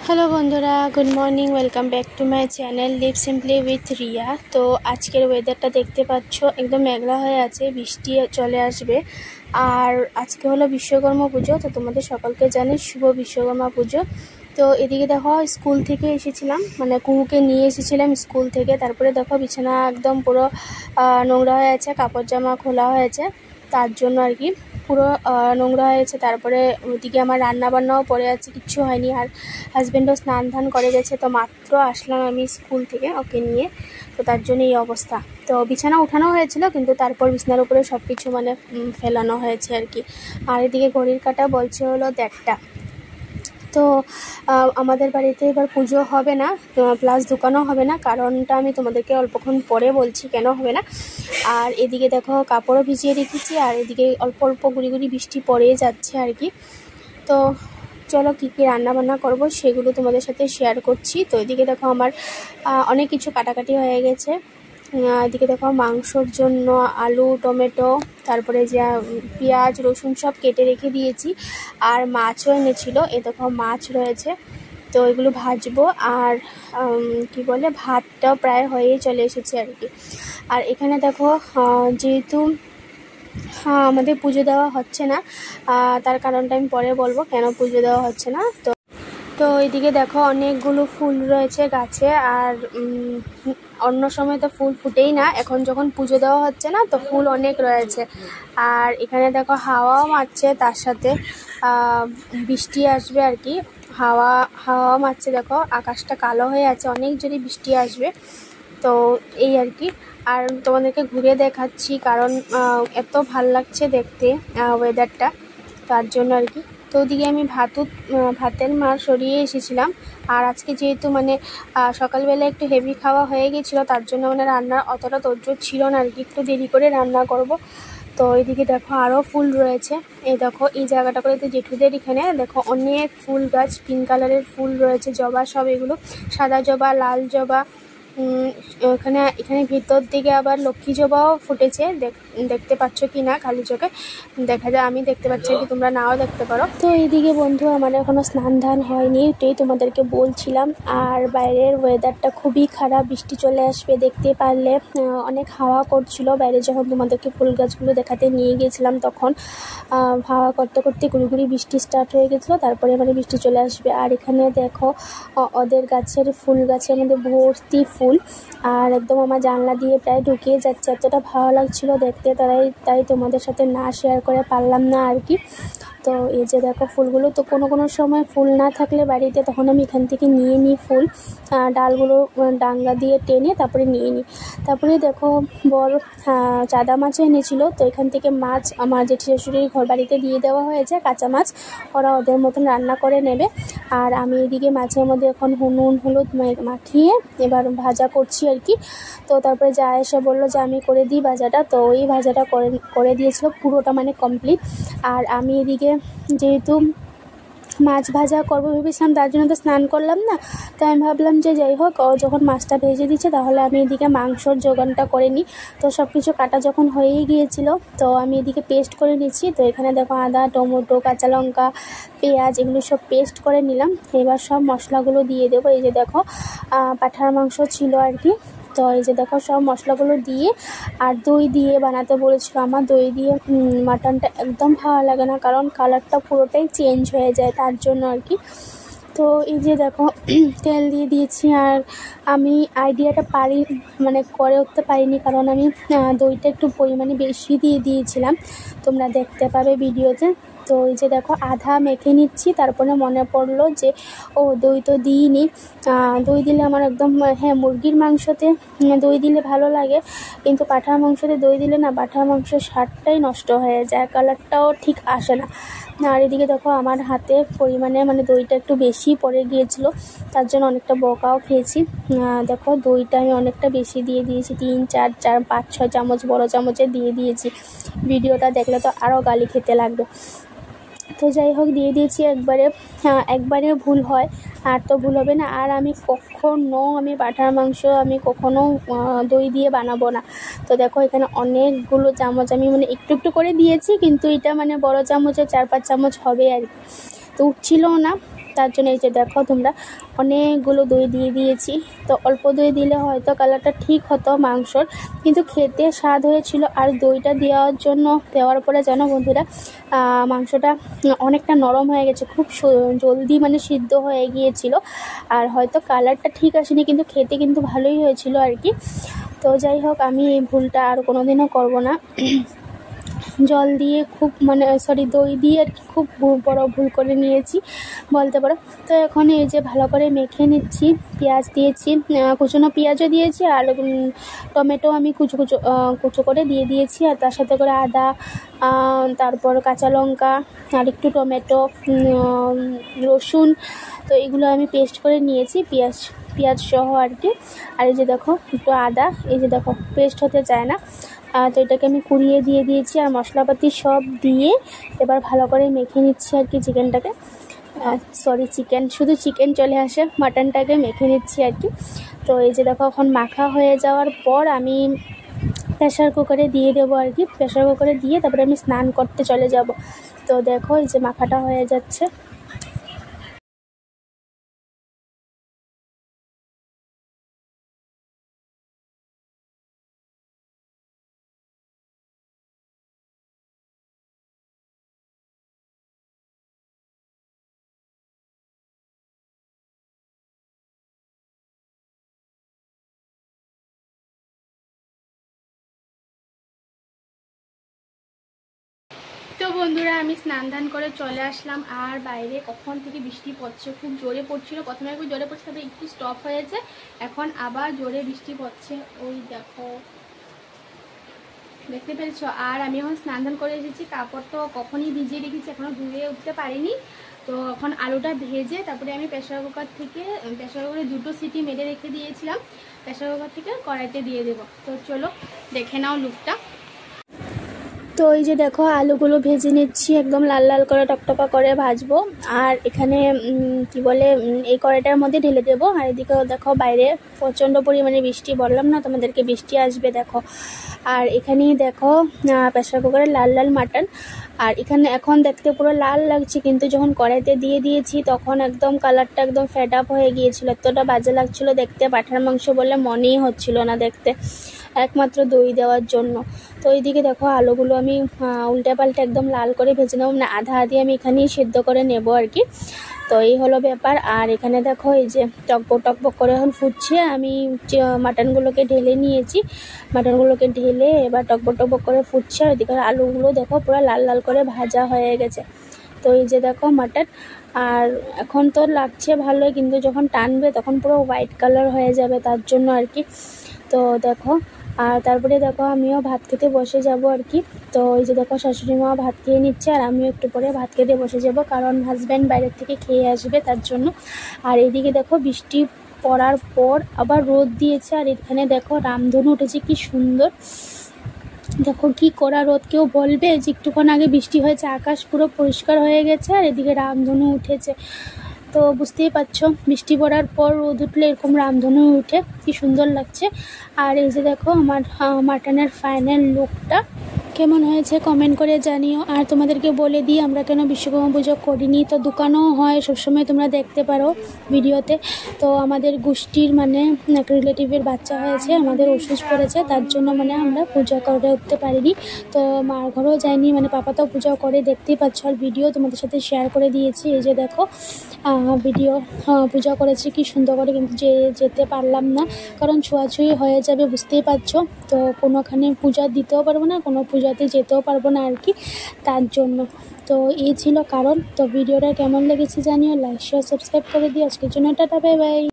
Hello বন্ধুরা, good morning. Welcome back to my channel leave simply with Riya. তো আজকের ওয়েদারটা দেখতে পাচ্ছ, একদম মেঘলা হয়ে আছে, বৃষ্টি চলে আসবে। আর আজকে হলো বিশ্বকর্মা পুজো। তো তোমাদের সকলকে জানি শুভ বিশ্বকর্মা পুজো। তো এদিকে দেখো, স্কুল থেকে এসেছিলাম, মানে কুহুকে নিয়ে এসেছিলাম স্কুল থেকে। তারপরে দেখো বিছানা একদম পুরো নোংরা হয়ে আছে, কাপড় জামা খোলা হয়েছে, তার জন্য আর কি পুরো নোংরা হয়েছে। তারপরে ওদিকে আমার রান্না বান্নাও পড়ে আছে, কিচ্ছু হয়নি। আর হাজব্যান্ডও স্নান ধান করে গেছে। তো মাত্র আসলাম আমি স্কুল থেকে ওকে নিয়ে, তো তার জন্য এই অবস্থা। তো বিছানা উঠানো হয়েছিল, কিন্তু তারপর বিছানার উপরে সব কিছু মানে ফেলানো হয়েছে আর কি। আর এদিকে ঘড়ির কাঁটা বলছে হলো 1:30। তো আমাদের বাড়িতে এবার পুজো হবে না, প্লাস দোকানও হবে না। কারণটা আমি তোমাদেরকে অল্পক্ষণ পরে বলছি কেন হবে না। আর এদিকে দেখো কাপড়ও ভিজিয়ে রেখেছি, আর এদিকে অল্প অল্প গুড়ি গুড়ি বৃষ্টি পড়েই যাচ্ছে আর কি। তো চলো কী কী রান্নাবান্না করবো সেগুলো তোমাদের সাথে শেয়ার করছি। তো এদিকে দেখো আমার অনেক কিছু কাটাকাটি হয়ে গেছে। এদিকে দেখো মাংসর জন্য আলু, টমেটো, তারপরে যে পেঁয়াজ, রসুন সব কেটে রেখে দিয়েছি। আর মাছও এনেছিল, এ দেখো মাছ রয়েছে। তো এগুলো ভাজবো। আর কি বলে, ভাতটাও প্রায় হয়েই চলে এসেছে আর কি। আর এখানে দেখো যেহেতু আমাদের পুজো দেওয়া হচ্ছে না, তার কারণটা আমি পরে বলবো কেন পুজো দেওয়া হচ্ছে না। তো এদিকে দেখো অনেকগুলো ফুল রয়েছে গাছে। আর অন্য সময় তো ফুল ফুটেই না, এখন যখন পুজো দেওয়া হচ্ছে না তো ফুল অনেক রয়েছে। আর এখানে দেখো হাওয়াও মারছে, তার সাথে বৃষ্টি আসবে আর কি। হাওয়াও মারছে, দেখো আকাশটা কালো হয়ে আছে, অনেক জোরে বৃষ্টি আসবে। তো এই আর কি। আর তোমাদেরকে ঘুরে দেখাচ্ছি, কারণ এত ভাল লাগছে দেখতে ওয়েদারটা, তার জন্য আর কি। তো ওদিকে আমি ভাতের মার সরিয়ে এসেছিলাম। আর আজকে যেহেতু মানে সকালবেলা একটু হেভি খাওয়া হয়ে গেছিলো, তার জন্য মানে রান্নার অতটা তোড়জোড় ছিল না আর কি, একটু দেরি করে রান্না করব। তো এইদিকে দেখো আরও ফুল রয়েছে। এই দেখো এই জায়গাটা করে তো জেঠুদের এখানে দেখো অনেক ফুল গাছ, পিঙ্ক কালারের ফুল রয়েছে, জবা সব, এগুলো সাদা জবা, লাল জবা। এখানে ভিতর দিকে আবার লক্ষ্মী জবাও ফুটেছে, দেখতে পাচ্ছ কি না, খালি চোখে দেখা যায়, আমি দেখতে পাচ্ছি কি তোমরা নাও দেখতে পারো। তো এইদিকে বন্ধু আমার এখনো স্নান ধান হয়নি, এটাই তোমাদেরকে বলছিলাম। আর বাইরের ওয়েদারটা খুবই খারাপ, বৃষ্টি চলে আসবে দেখতে পারলে। অনেক হাওয়া করছিল বাইরে, যখন তোমাদেরকে ফুল গাছগুলো দেখাতে নিয়ে গিয়েছিলাম তখন হাওয়া করতে করতে গুড়ি বৃষ্টি স্টার্ট হয়ে গেছিলো, তারপরে মানে বৃষ্টি চলে আসবে। আর এখানে দেখো ওদের গাছের ফুল গাছের মধ্যে ভর্তি ফুল, আর একদম আমার জানলা দিয়ে প্রায় ঢুকিয়ে যাচ্ছে, এতটা ভালো লাগছিল দেখতে, তাই তোমাদের সাথে না শেয়ার করে পারলাম না আর কি। তো এই যে দেখো ফুলগুলো, তো কোনো সময় ফুল না থাকলে বাড়িতে, তখন আমি এখান থেকে নিয়ে নিই ফুল, ডালগুলো ডাঙ্গা দিয়ে টেনে তারপরে নিয়ে নিই। তারপরে দেখো বড় চাদা মাছও এনেছিল, তো এখান থেকে মাছ আমার জেঠি শাশুড়ির ঘর বাড়িতে দিয়ে দেওয়া হয়েছে, কাঁচা মাছ, ওরা ওদের মতন রান্না করে নেবে। আর আমি এদিকে মাছের মধ্যে এখন নুন হলুদ মাখিয়ে এবার ভাজা করছি আর কি। তো তারপরে যা এসে বললো যে আমি করে দিই ভাজাটা, তো ওই ভাজাটা করে দিয়েছিল, পুরোটা মানে কমপ্লিট। আর আমি এদিকে যেহেতু মাছ ভাজা করবো ভেবেছিলাম, তার জন্য তো স্নান করলাম না, তাই আমি ভাবলাম যে যাই হোক, যখন মাছটা ভেজে দিচ্ছে তাহলে আমি এদিকে মাংসর জোগানটা করে নিই। তো সব কিছু কাটা যখন হয়েই গিয়েছিল, তো আমি এদিকে পেস্ট করে নিচ্ছি। তো এখানে দেখো আদা, টমেটো, কাঁচা লঙ্কা, পেঁয়াজ, এগুলো সব পেস্ট করে নিলাম। এবার সব মশলাগুলো দিয়ে দেবো। এই যে দেখো পাঁঠার মাংস ছিল আর কি, তো এই যে দেখো সব মশলাগুলো দিয়ে, আর দই দিয়ে বানাতে বলেছিল আমার, দই দিয়ে মাটনটা একদম ভালো লাগে না, কারণ কালারটা পুরোটাই চেঞ্জ হয়ে যায়, তার জন্য আর কি। তো এই যে দেখো তেল দিয়ে দিয়েছি। আর আমি আইডিয়াটা মানে করে উঠতে পারিনি, কারণ আমি দইটা একটু পরিমাণে বেশি দিয়ে দিয়েছিলাম, তোমরা দেখতে পাবে ভিডিওতে। তো এই যে দেখো আধা মেখে নিচ্ছি, তারপরে মনে পড়লো যে দই তো দিইনি। দই দিলে আমার একদম, হ্যাঁ মুরগির মাংসতে দই দিলে ভালো লাগে, কিন্তু পাঁঠার মাংসতে দই দিলে না পাঁঠার মাংসের স্বাদটাই নষ্ট হয়ে যায়, কালারটাও ঠিক আসে না। আর এদিকে দেখো আমার হাতে পরিমাণে মানে দইটা একটু বেশি পড়ে গিয়েছিল, তার জন্য অনেকটা বকাও খেয়েছি। দেখো দইটা আমি অনেকটা বেশি দিয়ে দিয়েছি, 3, 4, 5, 6 চামচ বড় চামচে দিয়ে দিয়েছি। ভিডিওটা দেখলে তো আরও গালি খেতে লাগবে। তো যাই হোক দিয়ে দিয়েছি একবারে ভুল হয়, আর তো ভুল হবে না। আর আমি পাঁঠার মাংস আমি কখনো দই দিয়ে বানাবো না। তো দেখো এখানে অনেকগুলো চামচ আমি মানে একটু একটু করে দিয়েছি, কিন্তু এটা মানে বড় চামচে 4-5 চামচ হবে আর কি, তো উঠছিলও না। তার জন্য এই যে দেখো তোমরা অনেকগুলো দই দিয়ে দিয়েছি। তো অল্প দই দিলে হয়তো কালারটা ঠিক হতো মাংসর, কিন্তু খেতে স্বাদ হয়েছিল। আর দইটা দেওয়ার পরে জানো বন্ধুরা, মাংসটা অনেকটা নরম হয়ে গেছে, খুব জলদি মানে সিদ্ধ হয়ে গিয়েছিল। আর হয়তো কালারটা ঠিক আসেনি, কিন্তু খেতে কিন্তু ভালোই হয়েছিল আর কি। তো যাই হোক, আমি এই ভুলটা আর কোনোদিনও করব না। জল দিয়ে খুব দই দিয়ে আর কি খুব বড় ভুল করে নিয়েছি বলতে পারো। তো এখন এই যে ভালো করে মেখে নিচ্ছি। পেঁয়াজ দিয়েছি, কুচনো পেঁয়াজও দিয়েছি, আর টমেটো আমি কুচো করে দিয়ে দিয়েছি। আর তার সাথে করে আদা, তারপর কাঁচা লঙ্কা, আর একটু টমেটো, রসুন, তো এগুলো আমি পেস্ট করে নিয়েছি পেঁয়াজ সহ আর কি। আর এই যে দেখো একটু আদা, এই যে দেখো পেস্ট হতে চায় না। তো এটাকে আমি কুড়িয়ে দিয়ে দিয়েছি, আর মশলাপাতি সব দিয়ে এবার ভালো করে মেখে নিচ্ছি আর কি চিকেনটাকে। শুধু চিকেন চলে আসে, মাটনটাকে মেখে নিচ্ছি আর কি। তো এই যে দেখো এখন মাখা হয়ে যাওয়ার পর আমি প্রেশার কুকারে দিয়ে দেবো আর কি। প্রেশার কুকারে দিয়ে তারপরে আমি স্নান করতে চলে যাব। তো দেখো এই যে মাখাটা হয়ে যাচ্ছে। তো বন্ধুরা, আমি স্নান ধান করে চলে আসলাম। আর বাইরে কখন থেকে বৃষ্টি পড়ছে, খুব জোরে পড়ছিল। প্রথমে একটু জোরে পড়ছে, তারপরে একটু স্টপ হয়েছে, এখন আবার জোরে বৃষ্টি পড়ছে। ওই দেখো, দেখতে পেরেছো। আর আমি এখন স্নান ধান করে এসেছি, কাপড় তো কখনই ভিজিয়ে রেখেছি, এখনও ধুয়ে উঠতে পারিনি। তো এখন আলুটা ভেজে তারপরে আমি প্রেশার কুকারে 2টো সিটি মেরে রেখে দিয়েছিলাম। প্রেশার কুকার থেকে কড়াইতে দিয়ে দেবো। তো চলো দেখে নাও লুকটা। তো এই যে দেখো আলুগুলো ভেজে নিচ্ছি, একদম লাল লাল করে টকটকা করে ভাজবো। আর এখানে এই কড়াইটার মধ্যে ঢেলে দেবো। আর এদিকেও দেখো বাইরে প্রচণ্ড পরিমাণে বৃষ্টি, বললাম না তোমাদেরকে বৃষ্টি আসবে দেখো। আর এখানেই দেখো প্রেশার কুকারে লাল লাল মাটন। আর এখানে এখন দেখতে পুরো লাল লাগছে, কিন্তু যখন কড়াইতে দিয়ে দিয়েছি তখন একদম কালারটা একদম ফেড আপ হয়ে গিয়েছিল, এতটা বাজে লাগছিল দেখতে। পাঁঠার মাংস বলে মনেই হচ্ছিল না দেখতে, একমাত্র দই দেওয়ার জন্য। তো এইদিকে দেখো আলুগুলো আমি উল্টে পাল্টে একদম লাল করে ভেজে নেবো, আধা আধি আমি এখানেই সেদ্ধ করে নেব আর কি। তো এই হলো ব্যাপার। আর এখানে দেখো এই যে টকবক করে এখন ফুটছে, আমি মাটনগুলোকে ঢেলে নিয়েছি। মাটনগুলোকে ঢেলে এবার টকবক করে ফুটছে। আর এদিকে আলুগুলো দেখো পুরো লাল লাল করে ভাজা হয়ে গেছে। তো এই যে দেখো মাটন, আর এখন তো লাগছে ভালোই, কিন্তু যখন টানবে তখন পুরো হোয়াইট কালার হয়ে যাবে, তার জন্য আর কি। তো দেখো, আর তারপরে দেখো আমিও ভাত খেতে বসে যাব আর কি। তো এই যে দেখো শাশুড়ি মা ভাত খেয়ে নিচ্ছে, আর আমিও একটু পরে ভাত খেতে বসে যাব, কারণ হাজব্যান্ড বাইরের থেকে খেয়ে আসবে তার জন্য। আর এইদিকে দেখো বৃষ্টি পড়ার পর আবার রোদ দিয়েছে, আর এখানে দেখো রামধনু উঠেছে, কি সুন্দর দেখো, কি করা রোদ। কেউ বলবে যে একটুক্ষণ আগে বৃষ্টি হয়েছে, আকাশ পুরো পরিষ্কার হয়ে গেছে, আর এদিকে রামধনু উঠেছে। তো বুঝতেই পারছো, বৃষ্টি পড়ার পর রোদ উঠলে এরকম রামধনু উঠে, কি সুন্দর লাগছে। আর এই যে দেখো আমার মাটনের ফাইনাল লুকটা কেমন হয়েছে কমেন্ট করে জানিও। আর তোমাদেরকে বলে দিই আমরা কেন বিশ্বকর্মা পুজো করিনি। তো দোকানও হয় সবসময়, তোমরা দেখতে পারো ভিডিওতে। তো আমাদের গোষ্ঠীর এক রিলেটিভের বাচ্চা হয়েছে, আমাদের ওষুধ পড়েছে, তার জন্য আমরা পূজা করে উঠতে পারিনি। তো মার ঘরেও যাইনি, পাপা তো পূজা করে, দেখতেই পাচ্ছ। আর ভিডিও তোমাদের সাথে শেয়ার করে দিয়েছি। এই যে দেখো পূজা করেছি কি সুন্দর করে, কিন্তু যেতে পারলাম না, কারণ ছোঁয়াছুঁয়ি হয়ে যাবে, বুঝতেই পারছো। তো কোনোখানে পূজা দিতেও পারবো না, কোনো পূজাতে যেতেও পারবো না আর কি, তার জন্য। তো এই ছিল কারণ। তো ভিডিওটা কেমন লেগেছে জানিও, লাইক শেয়ার সাবস্ক্রাইব করে দিও। আজকের জন্য টাটা, বাই বাই।